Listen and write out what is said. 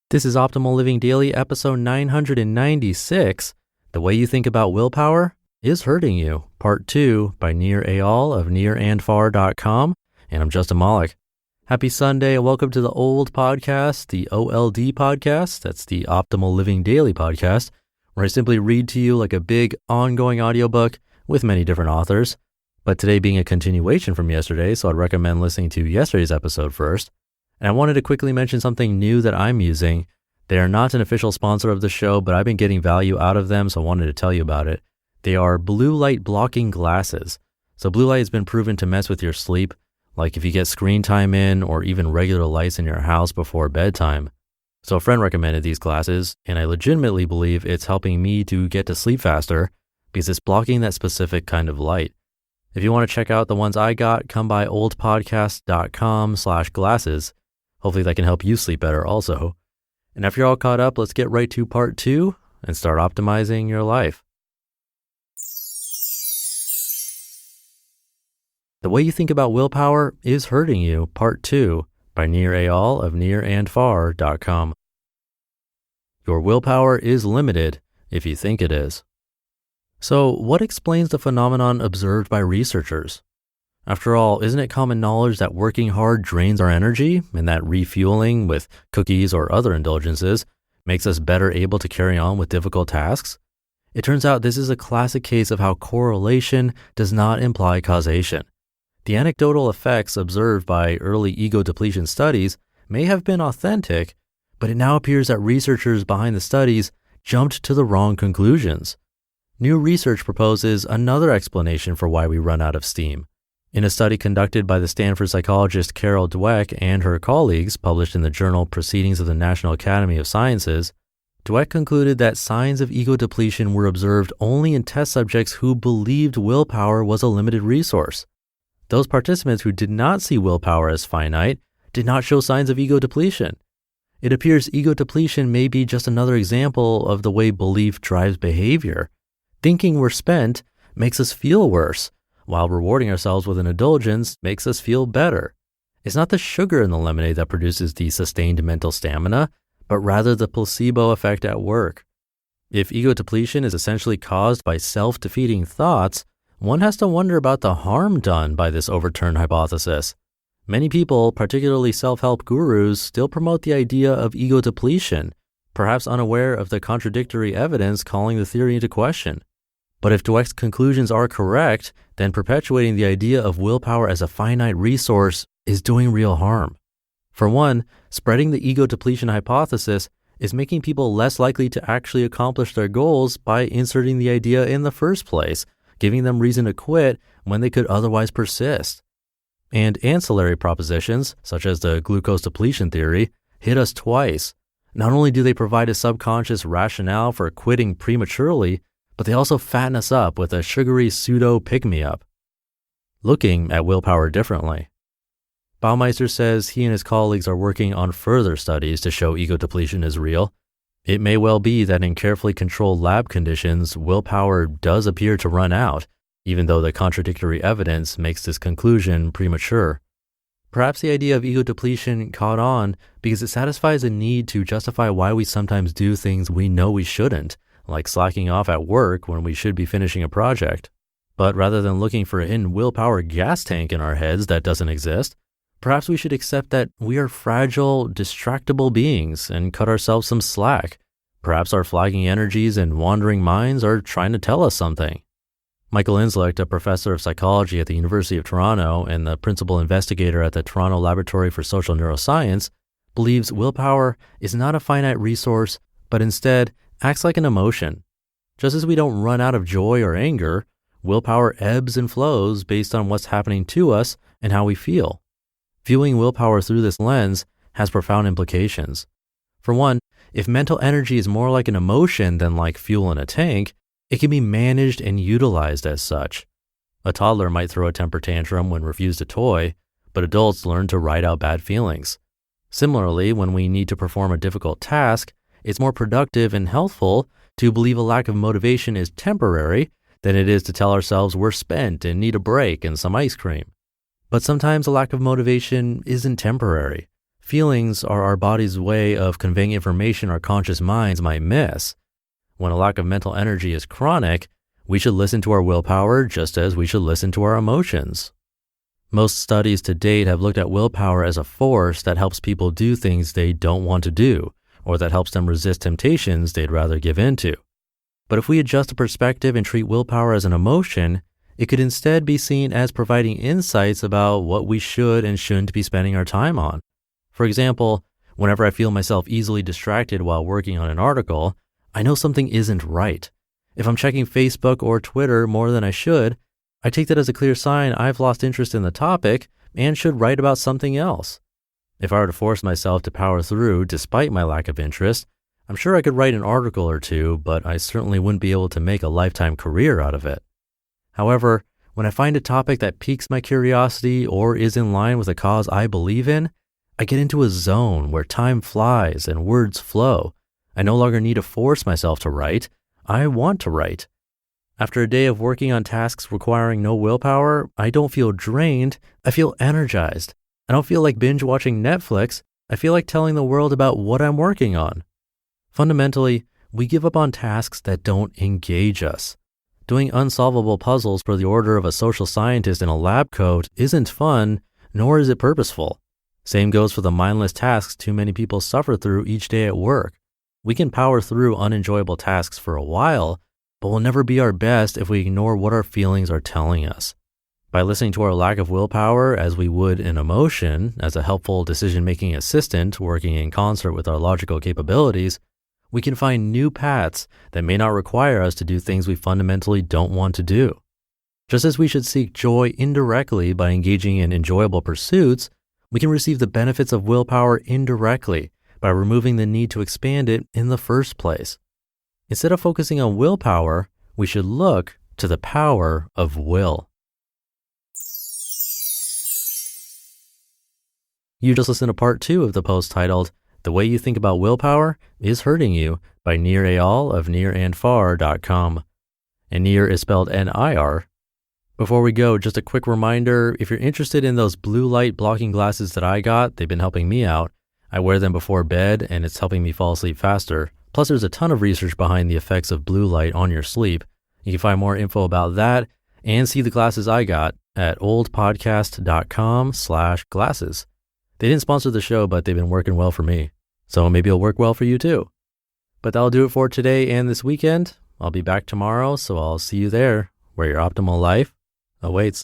This is Optimal Living Daily, episode 996. The Way You Think About Willpower is Hurting You, part 2 by Nir Eyal of and&nbsp. And I'm Justin Malik. Happy Sunday and welcome to the old podcast, the OLD podcast. That's the Optimal Living Daily podcast, where I simply read to you like a big ongoing audiobook with many different authors. But today being a continuation from yesterday, so I'd recommend listening to yesterday's episode first. And I wanted to quickly mention something new that I'm using. They are not an official sponsor of the show, but I've been getting value out of them, so I wanted to tell you about it. They are blue light blocking glasses. So blue light has been proven to mess with your sleep, like if you get screen time in or even regular lights in your house before bedtime. So a friend recommended these glasses, and I legitimately believe it's helping me to get to sleep faster because it's blocking that specific kind of light. If you want to check out the ones I got, come by oldpodcast.com/glasses. Hopefully that can help you sleep better also. And after you're all caught up, let's get right to part 2 and start optimizing your life. The Way You Think About Willpower is Hurting You, part 2 by Nir Eyal of and&nbsp. Your willpower is limited if you think it is. So what explains the phenomenon observed by researchers? After all, isn't it common knowledge that working hard drains our energy and that refueling with cookies or other indulgences makes us better able to carry on with difficult tasks? It turns out this is a classic case of how correlation does not imply causation. The anecdotal effects observed by early ego depletion studies may have been authentic, but it now appears that researchers behind the studies jumped to the wrong conclusions. New research proposes another explanation for why we run out of steam. In a study conducted by the Stanford psychologist Carol Dweck and her colleagues published in the journal Proceedings of the National Academy of Sciences, Dweck concluded that signs of ego depletion were observed only in test subjects who believed willpower was a limited resource. Those participants who did not see willpower as finite did not show signs of ego depletion. It appears ego depletion may be just another example of the way belief drives behavior. Thinking we're spent makes us feel worse, while rewarding ourselves with an indulgence makes us feel better. It's not the sugar in the lemonade that produces the sustained mental stamina, but rather the placebo effect at work. If ego depletion is essentially caused by self-defeating thoughts, one has to wonder about the harm done by this overturned hypothesis. Many people, particularly self-help gurus, still promote the idea of ego depletion, perhaps unaware of the contradictory evidence calling the theory into question. But if Dweck's conclusions are correct, then perpetuating the idea of willpower as a finite resource is doing real harm. For one, spreading the ego depletion hypothesis is making people less likely to actually accomplish their goals by inserting the idea in the first place, giving them reason to quit when they could otherwise persist. And ancillary propositions, such as the glucose depletion theory, hit us twice. Not only do they provide a subconscious rationale for quitting prematurely, but they also fatten us up with a sugary pseudo pick-me-up. Looking at willpower differently. Baumeister says he and his colleagues are working on further studies to show ego depletion is real. It may well be that in carefully controlled lab conditions, willpower does appear to run out, even though the contradictory evidence makes this conclusion premature. Perhaps the idea of ego depletion caught on because it satisfies a need to justify why we sometimes do things we know we shouldn't, like slacking off at work when we should be finishing a project. But rather than looking for a hidden willpower gas tank in our heads that doesn't exist, perhaps we should accept that we are fragile, distractible beings and cut ourselves some slack. Perhaps our flagging energies and wandering minds are trying to tell us something. Michael Inslecht, a professor of psychology at the University of Toronto and the principal investigator at the Toronto Laboratory for Social Neuroscience, believes willpower is not a finite resource, but instead acts like an emotion. Just as we don't run out of joy or anger, willpower ebbs and flows based on what's happening to us and how we feel. Viewing willpower through this lens has profound implications. For one, if mental energy is more like an emotion than like fuel in a tank, it can be managed and utilized as such. A toddler might throw a temper tantrum when refused a toy, but adults learn to ride out bad feelings. Similarly, when we need to perform a difficult task, it's more productive and healthful to believe a lack of motivation is temporary than it is to tell ourselves we're spent and need a break and some ice cream. But sometimes a lack of motivation isn't temporary. Feelings are our body's way of conveying information our conscious minds might miss. When a lack of mental energy is chronic, we should listen to our willpower just as we should listen to our emotions. Most studies to date have looked at willpower as a force that helps people do things they don't want to do, or that helps them resist temptations they'd rather give into. But if we adjust the perspective and treat willpower as an emotion, it could instead be seen as providing insights about what we should and shouldn't be spending our time on. For example, whenever I feel myself easily distracted while working on an article, I know something isn't right. If I'm checking Facebook or Twitter more than I should, I take that as a clear sign I've lost interest in the topic and should write about something else. If I were to force myself to power through despite my lack of interest, I'm sure I could write an article or two, but I certainly wouldn't be able to make a lifetime career out of it. However, when I find a topic that piques my curiosity or is in line with a cause I believe in, I get into a zone where time flies and words flow. I no longer need to force myself to write. I want to write. After a day of working on tasks requiring no willpower, I don't feel drained. I feel energized. I don't feel like binge watching Netflix. I feel like telling the world about what I'm working on. Fundamentally, we give up on tasks that don't engage us. Doing unsolvable puzzles per the order of a social scientist in a lab coat isn't fun, nor is it purposeful. Same goes for the mindless tasks too many people suffer through each day at work. We can power through unenjoyable tasks for a while, but we'll never be our best if we ignore what our feelings are telling us. By listening to our lack of willpower as we would an emotion, as a helpful decision-making assistant working in concert with our logical capabilities, we can find new paths that may not require us to do things we fundamentally don't want to do. Just as we should seek joy indirectly by engaging in enjoyable pursuits, we can receive the benefits of willpower indirectly by removing the need to expand it in the first place. Instead of focusing on willpower, we should look to the power of will. You just listened to part 2 of the post titled, "The Way You Think About Willpower is Hurting You" by Nir Eyal of and&nbsp. And Nir is spelled N-I-R. Before we go, just a quick reminder, if you're interested in those blue light blocking glasses that I got, they've been helping me out. I wear them before bed and it's helping me fall asleep faster. Plus there's a ton of research behind the effects of blue light on your sleep. You can find more info about that and see the glasses I got at oldpodcast.com/glasses. They didn't sponsor the show, but they've been working well for me. So maybe it'll work well for you too. But that'll do it for today and this weekend. I'll be back tomorrow, so I'll see you there where your optimal life awaits.